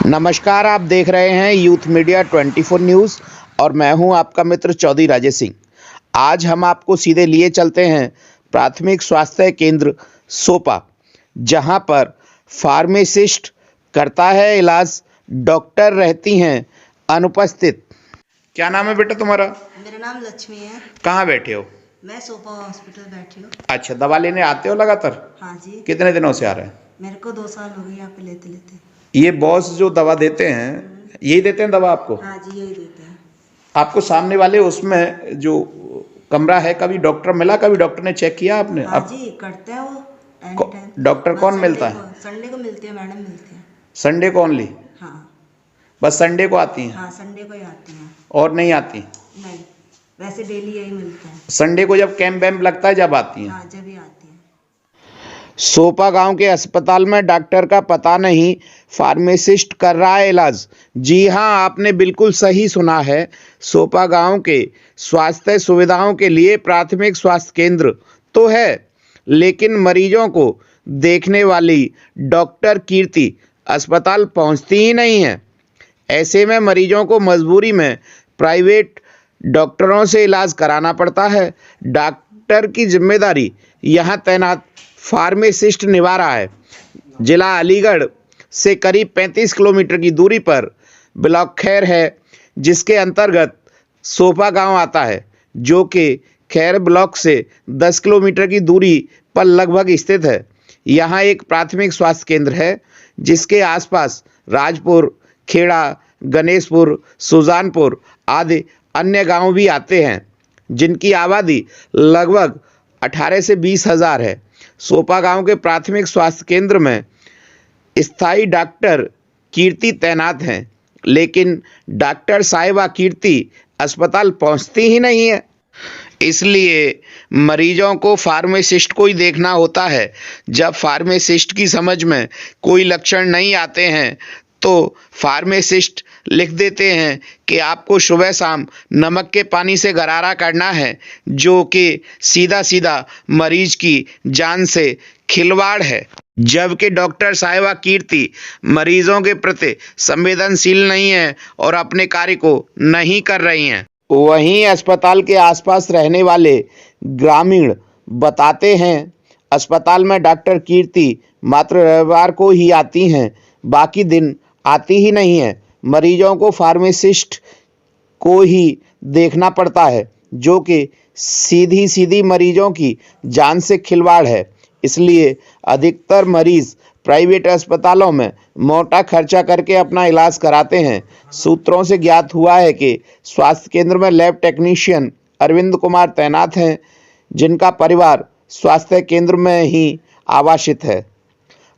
नमस्कार, आप देख रहे हैं यूथ मीडिया 24 न्यूज़ और मैं हूं आपका मित्र चौधरी राजेश सिंह। आज हम आपको सीधे लिए चलते हैं प्राथमिक स्वास्थ्य केंद्र सोपा, जहां पर फार्मासिस्ट करता है इलाज, डॉक्टर रहती हैं अनुपस्थित। क्या नाम है बेटा तुम्हारा? मेरा नाम लक्ष्मी है। कहाँ बैठे हो? मैं सोपा हॉस्पिटल बैठी हूँ। अच्छा, दवा लेने आते हो लगातार? हाँ जी। कितने दिनों से आ रहे हैं? मेरे को 2 साल हो गए यहाँ पे लेते लेते। ये बॉस जो दवा देते हैं, यही देते हैं दवा आपको? हाँ जी, यही देते हैं। आपको सामने वाले उसमें जो कमरा है, कभी डॉक्टर मिला? कभी डॉक्टर ने चेक किया आपने? हाँ जी, करते हैं वो एनी टाइम। डॉक्टर कौन मिलता है? संडे को मिलती है, मैडम मिलती है। संडे को ओनली? हाँ बस संडे को आती हैं? हाँ, संडे को ही आती हैं। और नहीं आती? नहीं, वैसे डेली यही मिलता है। संडे को जब कैंप वैम्प लगता है जब आती हैं? हाँ, जब ही आती है। सोपा गांव के अस्पताल में डॉक्टर का पता नहीं, फार्मासिस्ट कर रहा है इलाज। जी हां, आपने बिल्कुल सही सुना है। सोपा गांव के स्वास्थ्य सुविधाओं के लिए प्राथमिक स्वास्थ्य केंद्र तो है, लेकिन मरीजों को देखने वाली डॉक्टर कीर्ति अस्पताल पहुंचती ही नहीं है। ऐसे में मरीजों को मजबूरी में प्राइवेट डॉक्टरों से इलाज कराना पड़ता है। डॉक्टर की जिम्मेदारी यहाँ तैनात फार्मासिस्ट निभा रहा है। जिला अलीगढ़ से करीब 35 किलोमीटर की दूरी पर ब्लॉक खैर है, जिसके अंतर्गत सोपा गांव आता है, जो कि खैर ब्लॉक से 10 किलोमीटर की दूरी पर लगभग स्थित है। यहाँ एक प्राथमिक स्वास्थ्य केंद्र है, जिसके आसपास राजपुर, खेड़ा, गणेशपुर, सुजानपुर आदि अन्य गांव भी आते हैं, जिनकी आबादी लगभग 18 से 20 हज़ार है। सोपा गांव के प्राथमिक स्वास्थ्य केंद्र में स्थायी डॉक्टर कीर्ति तैनात हैं, लेकिन डॉक्टर साहिबा कीर्ति अस्पताल पहुंचती ही नहीं है। इसलिए मरीजों को फार्मासिस्ट को ही देखना होता है। जब फार्मासिस्ट की समझ में कोई लक्षण नहीं आते हैं तो फार्मासिस्ट लिख देते हैं कि आपको सुबह शाम नमक के पानी से गरारा करना है, जो कि सीधा सीधा मरीज की जान से खिलवाड़ है। जबकि डॉक्टर साहिबा कीर्ति मरीजों के प्रति संवेदनशील नहीं है और अपने कार्य को नहीं कर रही हैं। वहीं अस्पताल के आसपास रहने वाले ग्रामीण बताते हैं, अस्पताल में डॉक्टर कीर्ति मात्र रविवार को ही आती हैं, बाकी दिन आती ही नहीं है। मरीजों को फार्मासिस्ट को ही देखना पड़ता है, जो कि सीधी सीधी मरीजों की जान से खिलवाड़ है। इसलिए अधिकतर मरीज प्राइवेट अस्पतालों में मोटा खर्चा करके अपना इलाज कराते हैं। सूत्रों से ज्ञात हुआ है कि स्वास्थ्य केंद्र में लैब टेक्नीशियन अरविंद कुमार तैनात हैं, जिनका परिवार स्वास्थ्य केंद्र में ही आवासित है।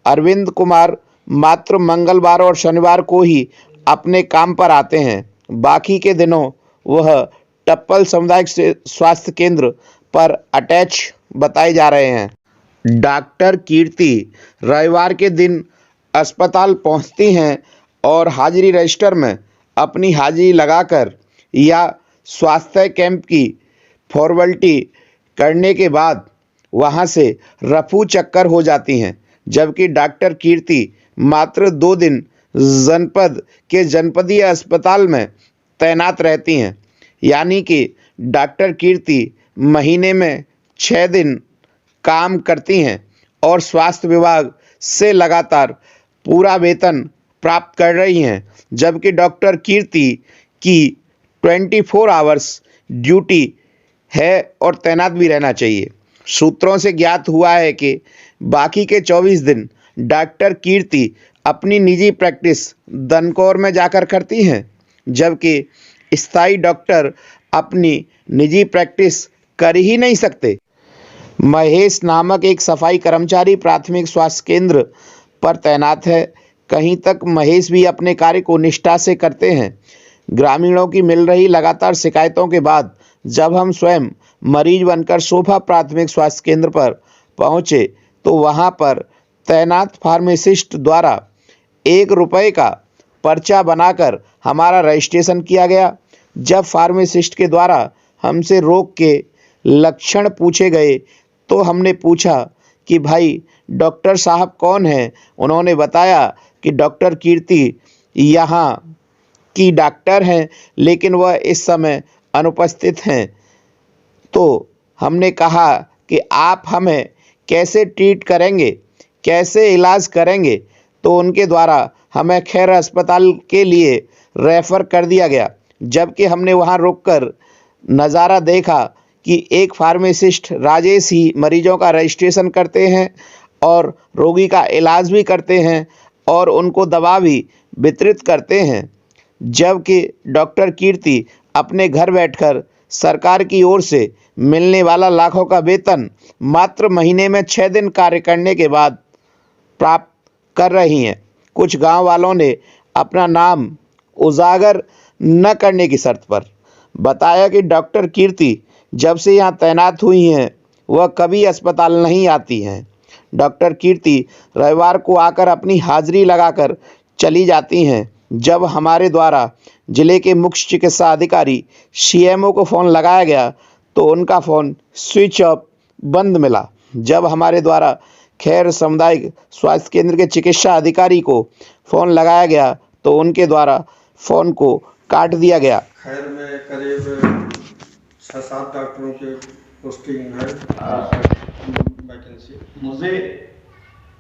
अरविंद कुमार मात्र मंगलवार और शनिवार को ही अपने काम पर आते हैं, बाकी के दिनों वह टप्पल सामुदायिक स्वास्थ्य केंद्र पर अटैच बताए जा रहे हैं। डॉक्टर कीर्ति रविवार के दिन अस्पताल पहुंचती हैं और हाजिरी रजिस्टर में अपनी हाजिरी लगाकर या स्वास्थ्य कैंप की फॉर्मेलिटी करने के बाद वहां से रफू चक्कर हो जाती हैं। जबकि डॉक्टर कीर्ति मात्र 2 दिन जनपद के जनपदीय अस्पताल में तैनात रहती हैं, यानी कि डॉक्टर कीर्ति महीने में 6 दिन काम करती हैं और स्वास्थ्य विभाग से लगातार पूरा वेतन प्राप्त कर रही हैं। जबकि डॉक्टर कीर्ति की 24 आवर्स ड्यूटी है और तैनात भी रहना चाहिए। सूत्रों से ज्ञात हुआ है कि बाकी के 24 दिन डॉक्टर कीर्ति अपनी निजी प्रैक्टिस दनकौर में जाकर करती हैं, जबकि स्थायी डॉक्टर अपनी निजी प्रैक्टिस कर ही नहीं सकते। महेश नामक एक सफाई कर्मचारी प्राथमिक स्वास्थ्य केंद्र पर तैनात है। कहीं तक महेश भी अपने कार्य को निष्ठा से करते हैं। ग्रामीणों की मिल रही लगातार शिकायतों के बाद जब हम स्वयं मरीज बनकर सोपा प्राथमिक स्वास्थ्य केंद्र पर पहुंचे, तो वहां पर तैनात फार्मासिस्ट द्वारा 1 रुपये का पर्चा बनाकर हमारा रजिस्ट्रेशन किया गया। जब फार्मासिस्ट के द्वारा हमसे रोग के लक्षण पूछे गए तो हमने पूछा कि भाई डॉक्टर साहब कौन हैं। उन्होंने बताया कि डॉक्टर कीर्ति यहाँ की डॉक्टर हैं, लेकिन वह इस समय अनुपस्थित हैं। तो हमने कहा कि आप हमें कैसे ट्रीट करेंगे, कैसे इलाज करेंगे। तो उनके द्वारा हमें खैर अस्पताल के लिए रेफ़र कर दिया गया। जबकि हमने वहाँ रुककर नज़ारा देखा कि एक फार्मासिस्ट राजेश ही मरीजों का रजिस्ट्रेशन करते हैं और रोगी का इलाज भी करते हैं और उनको दवा भी वितरित करते हैं। जबकि डॉक्टर कीर्ति अपने घर बैठकर सरकार की ओर से मिलने वाला लाखों का वेतन मात्र महीने में 6 दिन कार्य करने के बाद प्राप्त कर रही हैं। कुछ गांव वालों ने अपना नाम उजागर न करने की शर्त पर बताया कि डॉक्टर कीर्ति जब से यहाँ तैनात हुई हैं, वह कभी अस्पताल नहीं आती हैं। डॉक्टर कीर्ति रविवार को आकर अपनी हाजिरी लगाकर चली जाती हैं। जब हमारे द्वारा जिले के मुख्य चिकित्सा अधिकारी सीएमओ को फ़ोन लगाया गया तो उनका फ़ोन स्विच ऑफ बंद मिला। जब हमारे द्वारा खैर सामुदायिक स्वास्थ्य केंद्र के चिकित्सा अधिकारी को फ़ोन लगाया गया तो उनके द्वारा फ़ोन को काट दिया गया। खैर में करीब 6-7 डॉक्टरों की पोस्टिंग है वैकेंसी। मुझे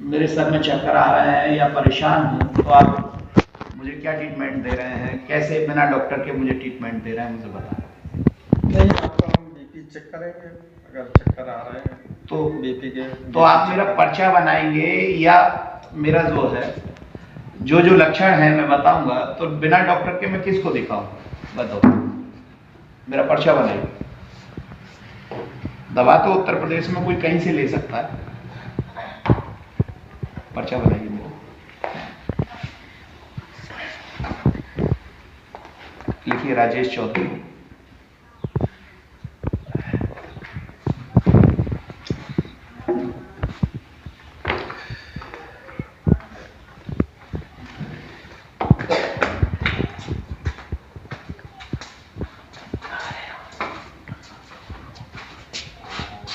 मेरे सर में चक्कर आ रहे हैं या परेशान हूँ, तो आप मुझे क्या ट्रीटमेंट दे रहे हैं, कैसे बिना डॉक्टर के मुझे ट्रीटमेंट दे रहे हैं, मुझे बताएं। नहीं, आपका हम बीपी चेक करेंगे, अगर चक्कर आ रहे हैं तो बीपी के तो आप मेरा पर्चा बनाएंगे या मेरा जो है जो लक्षण है मैं बताऊंगा, तो बिना डॉक्टर के मैं किसको दिखाऊं, बताओ। मेरा पर्चा बनाइए। दवा तो उत्तर प्रदेश में कोई कहीं से ले सकता है। पर्चा बनाइए मेरा। लिखिए राजेश चौधरी।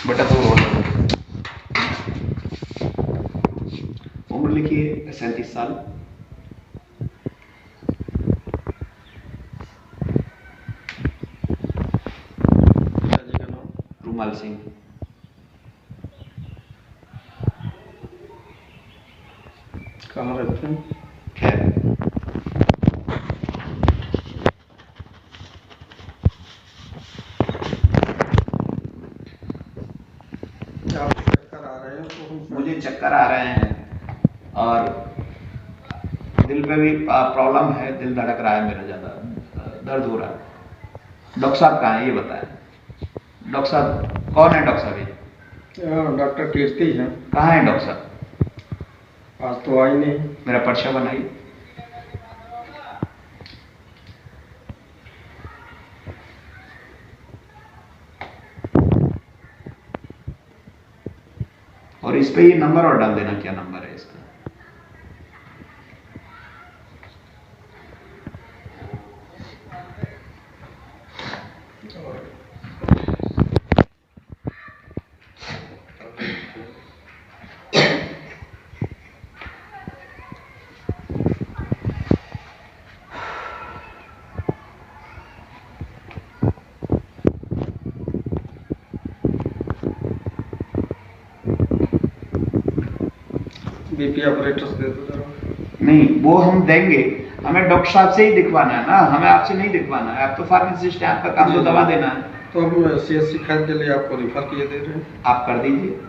बेटा तो उम्र लिखिए 37 साल। रूमाल सिंह। कहाँ रहते हैं? खैर आप चक्कर आ रहे हैं तो हम मुझे चक्कर आ रहे हैं और दिल में भी प्रॉब्लम है, दिल धड़क रहा है मेरा, ज़्यादा दर्द हो रहा है। डॉक्टर साहब कहाँ है ये बताएं। डॉक्टर साहब कौन है? डॉक्टर साहब ये डॉक्टर कीर्ति हैं। कहाँ है डॉक्टर साहब? आज तो आई नहीं। मेरा पर्चा बनाइए। और इस पे ये नंबर और डाल देना, क्या नंबर है इसका। बीपी ऑपरेटर से दे दो जरा। नहीं, वो हम देंगे, हमें डॉक्टर साहब से ही दिखवाना है ना, हमें आपसे नहीं दिखवाना है। आप तो फार्मासिस्ट हैं, आपका काम तो दवा देना है। तो हम सीएससी खैर के लिए आपको रिफर किए दे रहे हैं। आप कर दीजिए।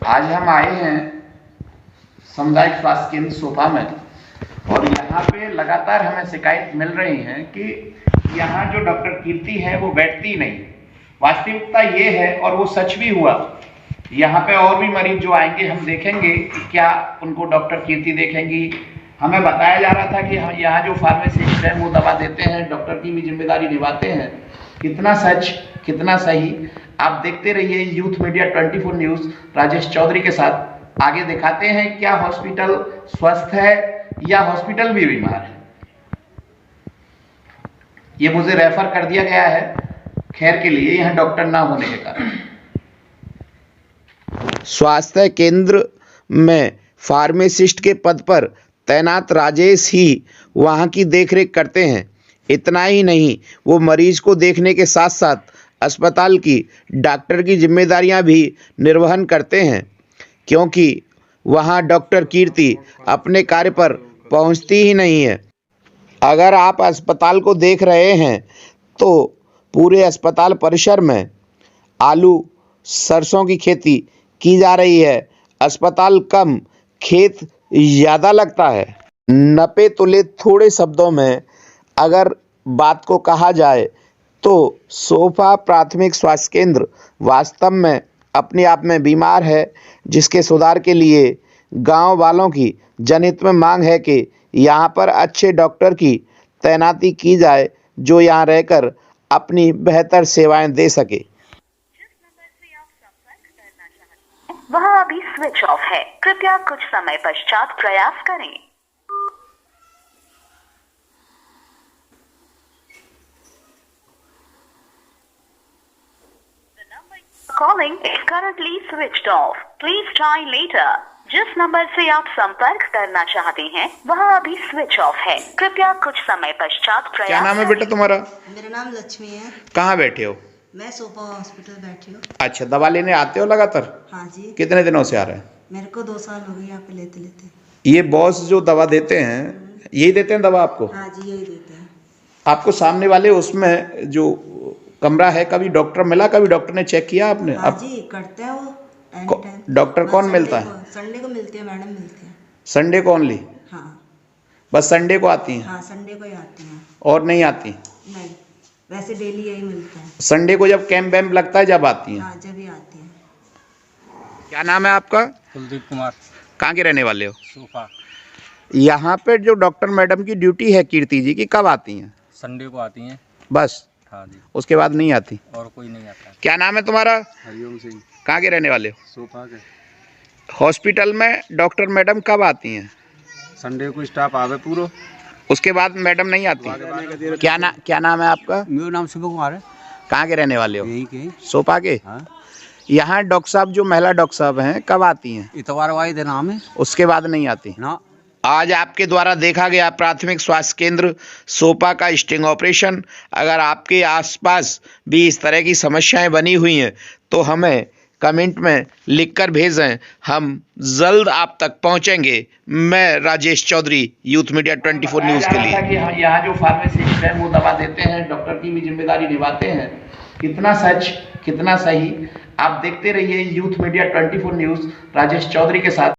आज हम आए हैं सामुदायिक स्वास्थ्य केंद्र सोपा में और यहाँ पे लगातार हमें शिकायत मिल रही है कि यहाँ जो डॉक्टर कीर्ति है वो बैठती नहीं। वास्तविकता ये है और वो सच भी हुआ। यहाँ पे और भी मरीज जो आएंगे हम देखेंगे कि क्या उनको डॉक्टर कीर्ति देखेंगी। हमें बताया जा रहा था कि हम यहाँ जो फार्मासिस्ट हैं वो दवा देते हैं, डॉक्टर की भी जिम्मेदारी निभाते हैं। कितना सच कितना सही, आप देखते रहिए youth media 24 news Rajesh Chaudhary के साथ। आगे दिखाते हैं क्या हॉस्पिटल स्वस्थ है या हॉस्पिटल भी बीमार है। ये मुझे रेफर कर दिया गया है खैर के लिए, यहाँ डॉक्टर ना होने के कारण। स्वास्थ्य केंद्र में फार्मासिस्ट के पद पर तैनात राजेश ही वहां की देखरेख करते हैं। इतना ही नहीं, वो मरीज को देखने के साथ साथ अस्पताल की डॉक्टर की जिम्मेदारियां भी निर्वहन करते हैं, क्योंकि वहां डॉक्टर कीर्ति अपने कार्य पर पहुंचती ही नहीं है। अगर आप अस्पताल को देख रहे हैं तो पूरे अस्पताल परिसर में आलू सरसों की खेती की जा रही है। अस्पताल कम, खेत ज़्यादा लगता है। नपे तुले थोड़े शब्दों में अगर बात को कहा जाए तो सोफा प्राथमिक स्वास्थ्य केंद्र वास्तव में अपने आप में बीमार है, जिसके सुधार के लिए गांव वालों की जनहित में मांग है कि यहां पर अच्छे डॉक्टर की तैनाती की जाए, जो यहां रहकर अपनी बेहतर सेवाएं दे सके। वह अभी स्विच ऑफ है, कृपया कुछ समय पश्चात प्रयास करें। Calling is currently switched off. Please try later. जिस नंबर से आप संपर्क करना चाहते हैं वह अभी स्विच ऑफ है, कृपया कुछ समय पश्चात प्रयास। क्या नाम है बेटा तुम्हारा? मेरा नाम लक्ष्मी है। कहाँ बैठे हो? मैं सोफा हॉस्पिटल बैठी हूँ। अच्छा, दवा लेने आते हो लगातार? हाँ जी, कितने दिनों से आ रहे हैं? मेरे को 2 साल हो गए यहाँ पे लेते लेते। ये बॉस जो दवा देते हैं, यही देते हैं दवा आपको? हाँ जी, यही देते हैं। आपको सामने वाले उसमें जो कमरा है, कभी डॉक्टर मिला, कभी डॉक्टर ने चेक किया आपने? हाँ अब जी, करते हैं वो एनी टाइम। डॉक्टर बस कौन संडे मिलता को- है? संडे को मिलती है, मैडम मिलती है। संडे को ओनली? हाँ बस संडे को आती हैं हाँ, संडे को ही आती हैं। और नहीं आती? नहीं, वैसे डेली यही मिलता है। संडे को जब कैंप वैम्प लगता है जब आती हैं? हाँ, जब ही आती हैं। क्या नाम है आपका? कुलदीप कुमार, कहाँ के रहने वाले हो? सोफा। यहाँ पे जो डॉक्टर मैडम की ड्यूटी है कीर्ति जी की, कब आती हैं? संडे को आती हैं। बस हाँ जी, उसके बाद नहीं आती? और कोई नहीं आता। क्या नाम है तुम्हारा? हरिओम सिंह, कहाँ के रहने वाले हो? सोफा के। हॉस्पिटल में डॉक्टर मैडम कब आती हैं? संडे को स्टाफ आवे पूरा। उसके बाद मैडम नहीं आती? क्या नाम है आपका? मेरा नाम शिव कुमार है। कहाँ के रहने वाले हो? यही के। सोफा के? हाँ, यहाँ डॉक्टर साहब जो महिला डॉक्टर साहब हैं कब आती हैं? इतवार वाले दिन नाम है उसके बाद नहीं आती? ना। आज आपके द्वारा देखा गया प्राथमिक स्वास्थ्य केंद्र सोपा का स्टिंग ऑपरेशन। अगर आपके आसपास भी इस तरह की समस्याएं बनी हुई हैं तो हमें कमेंट में लिखकर भेजें, हम जल्द आप तक पहुंचेंगे। मैं Rajesh Chaudhary, youth media 24 news के लिए। कि हम यहाँ जो फार्मासिस्ट है वो दवा देते हैं, डॉक्टर की भी जिम्मेदारी निभाते हैं। कितना सच कितना सही, आप देखते रहिए youth media 24 news Rajesh Chaudhary के साथ।